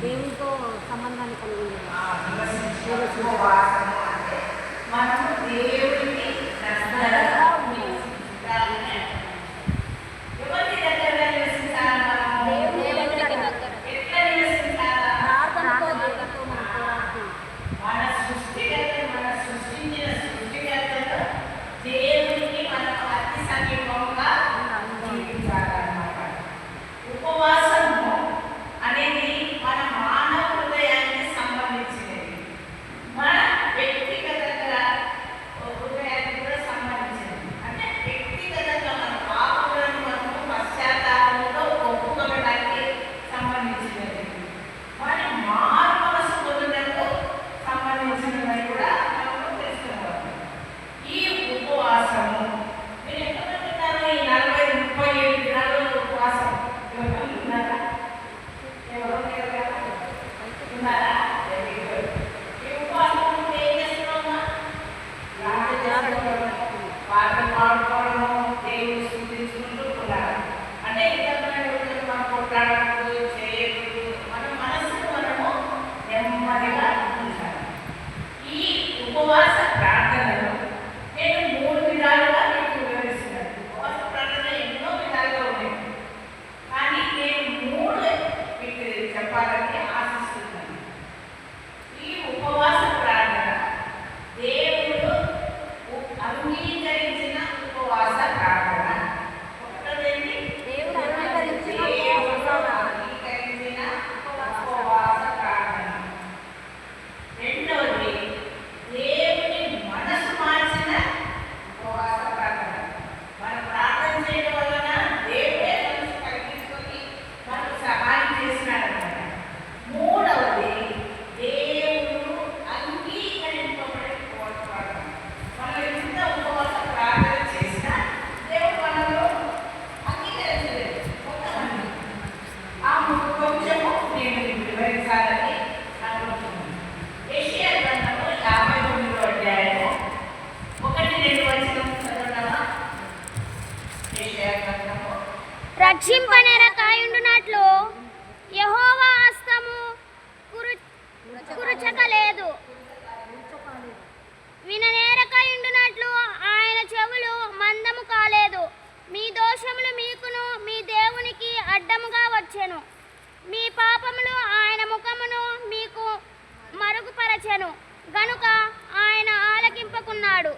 దేవునితో సంబంధాన్ని కలిగి మనము దేవుడిని ఎవరికి దగ్గరగా నివసించాలి? ఎట్లా నివసించాలా? మన సృష్టికర్త, మన సృష్టించిన సృష్టికర్తతో దేవుడికి మనం అతి సమీపంగా జీవించాలన్నమాట. ఉపవాసము అనేది మన మానవ హృదయానికి సంబంధించినది, మన వ్యక్తిగత హృదయానికి కూడా సంబంధించినది. అంటే వ్యక్తిగతంగా మన పాపలను మనము పశ్చాత్తాపంలో ఒప్పుకోవడానికి సంబంధించినది, మన మారు మనసు పొందుటకు సంబంధించినది కూడా మనము తెలుసుకోవాలి. ఈ ఉపవాసము మీరు ఎక్కడ తిన్నారు? ఈ 40-37 దినాల ఉపవాసం ఎవరు ఉన్నారా? ఉన్నారా? ఈ ఉపవాసం ఏం చేస్తున్నామా? పాటలు పాడుకోవడము, దేవుని స్థుతించుకుంటూ ఉండాలి. అంటే ఇతరులను మనం కొట్లాడకూడదు, చేయకూడదు. మన మనసును మనము నెమ్మదిగా ఉంచాలి. ఈ ఉపవాస ప్రార్థనలు నేను 3 విధాలుగా మీకు వివరిస్తున్నాను. ఉపవాస ప్రార్థన ఎన్నో విధాలుగా ఉన్నాయి, కానీ నేను 3 మీకు చెప్పాలని ఆశిస్తున్నాను. ఈ ఉపవాస ప్రార్థన దేవుడు అంగీకరించిన ఉపవాస ప్రార్థన. ఒకటేంటి? దేవుడు అంగీకరించిన ఉపవాస ప్రార్థన. రెండవది దేవుని మనసు మార్చిన ఉపవాస ప్రార్థన. మనం ప్రార్థన చేయడం వలన దేవుడే మనసు కలిగించుకొని మనకు సహాయం చేసినాడన్నమాట. మూడవది దేవుడు అంగీకరింపబడే ఉపవాస ప్రార్థన. మనం ఎంత ఉపవాస ప్రార్థన చేసినా దేవుడు మనలో అంగీకరించలేదు. కొంతమంది ఆ కొంచెము నేను మీకు వివరించాలని అనుకుంటున్నాను. యెషయా గ్రంథము 59వ అధ్యాయము 1-2 వచనం చదవడమా? యెషయా గ్రంథము రక్షింపనేరకాయుండునట్లు యెహోవా హస్తము కురుచకలేదు, విననేరకాయుండునట్లు ఆయన చెవులు మందము కాలేదు. మీ దోషములు మీకును మీ దేవునికి అడ్డముగా వచ్చెను, మీ పాపములు ఆయన ముఖమును మీకు మరుగుపరచెను గనుక ఆయన ఆలకింపకున్నాడు.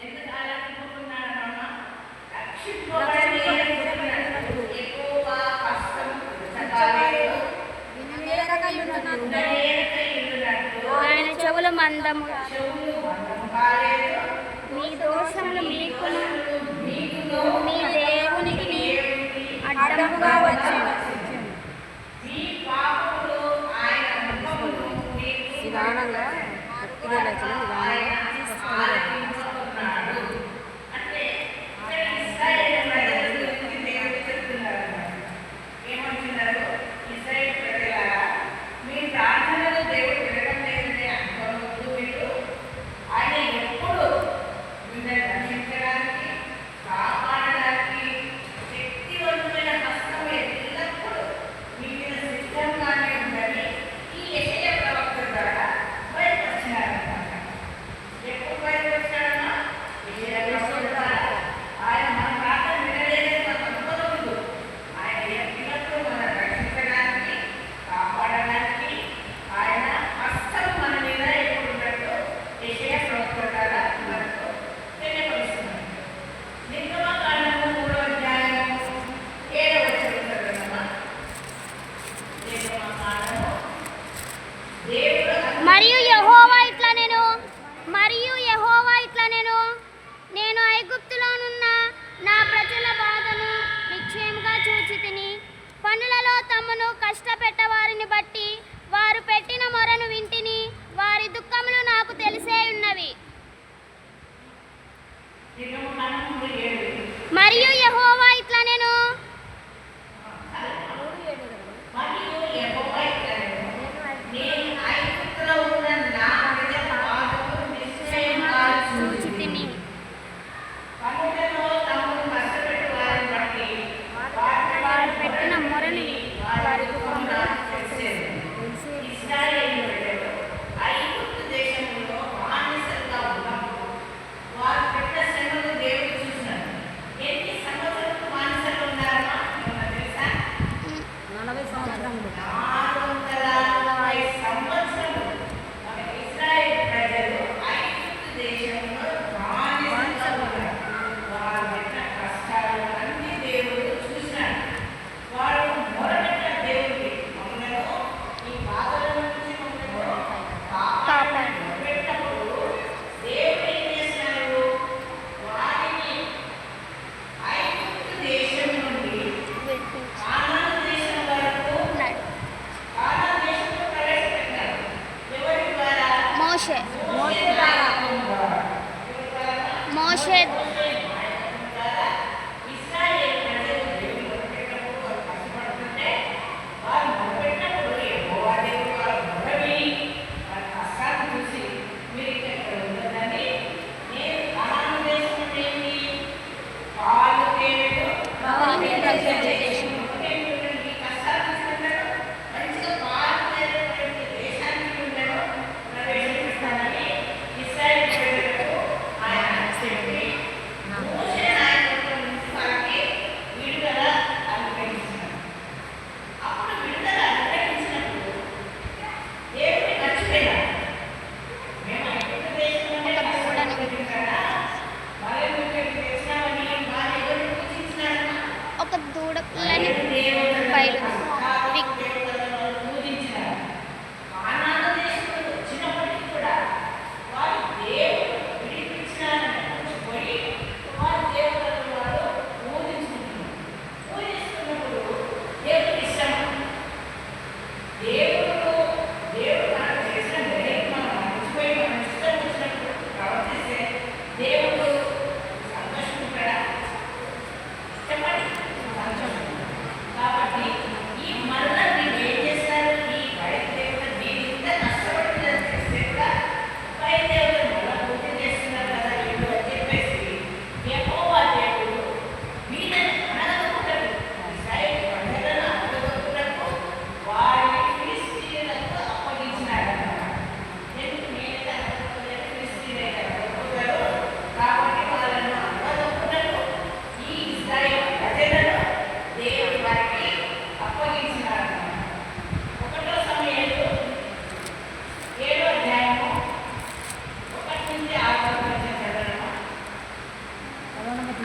ఎందుకు ఆలకింపకున్నాడమ్మా? రక్షింపబడని యెహోవా హస్తము కురుచకలేదు, విననేరకయుండునట్లు ఆయన చెవులు మందము కాలేదు. మీ దోషములు మీకును మీ దేవునికి అడ్డముగా వచ్చెను. మీ పాపములు ఆయన ముఖమును మీకు నిదానంగా ఆయన ఆలకించుకున్నాడు. అంటే ఇక్కడ ఇశ్రాయేలు ప్రజల గురించి దేవుడు చెప్తున్నారు. ఏమంటున్నారు? ఇశ్రాయేలు ప్రజలారా, మీ ప్రార్థనలు దేవుడు వినడం లేదని అనుకోవద్దు. మీరు ఆయన ఎప్పుడు మిమ్మల్ని రక్షించడానికి, కాపాడడానికి శక్తివంతమైన హస్తం ఎల్లప్పుడూ మీ మీద సిద్ధంగానే ఉందని ఈ యెషయా ప్రవక్త ద్వారా బయటపరిచినారన్నమాట.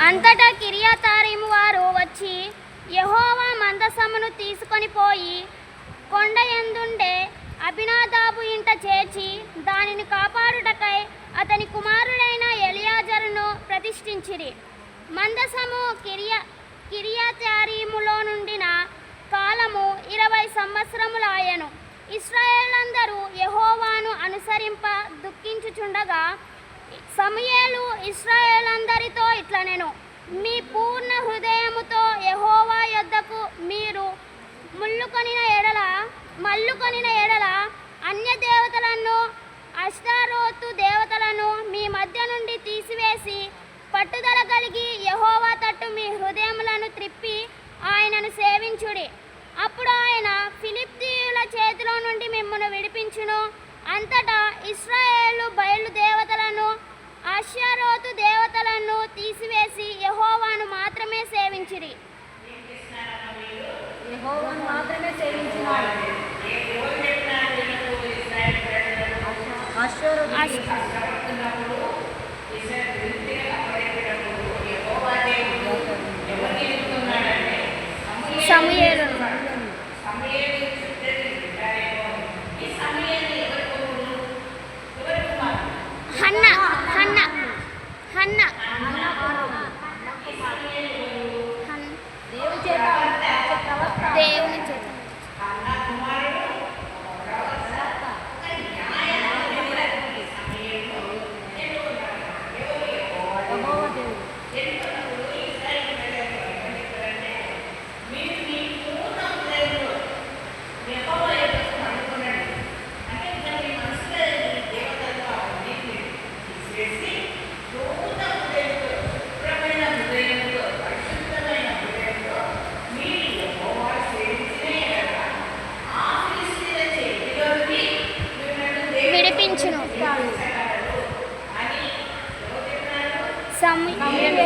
అంతటా కిర్యతారీము వారు వచ్చి యెహోవా మందసమును తీసుకొని పోయి కొండ యందుండే అబినాదాబు ఇంట చేర్చి దానిని కాపాడుటకై అతని కుమారుడైన ఎలియాజరును ప్రతిష్ఠించిరి. మందసము కిర్యతారీములో నుండిన కాలము 20 సంవత్సరములాయెను. ఇశ్రాయేలందరూ యెహోవాను అనుసరింప దుఃఖించుచుండగా సమూయేలు ఇశ్రాయేలందరితో ఇట్లనెను, మీ పూర్ణ హృదయముతో యెహోవా యొద్దకు మీరు మల్లుకొనిన ఎడల అన్య దేవతలను అష్తారోతు దేవతలను మీ మధ్య నుండి తీసివేసి పట్టుదల కలిగి యెహోవా తట్టు మీ హృదయములను త్రిప్పి ఆయనను సేవించుడి. అప్పుడు ఆయన ఫిలిష్తీయుల చేతిలో నుండి మిమ్మును విడిపించును. అంతటా ఇశ్రాయేలు బయలు దేవతలను అష్తారోతు దేవతలను తీసివేసి యెహోవాను మాత్రమే సేవించిరి. యెహోవాను మాత్రమే సేవించినారు. సమూయేలు హన్న హన్న హన్న దేవుని చేత ప్రవక్త దేవుని చేత యెహోవా దేవుడు. విడిపించును. సమూయేలు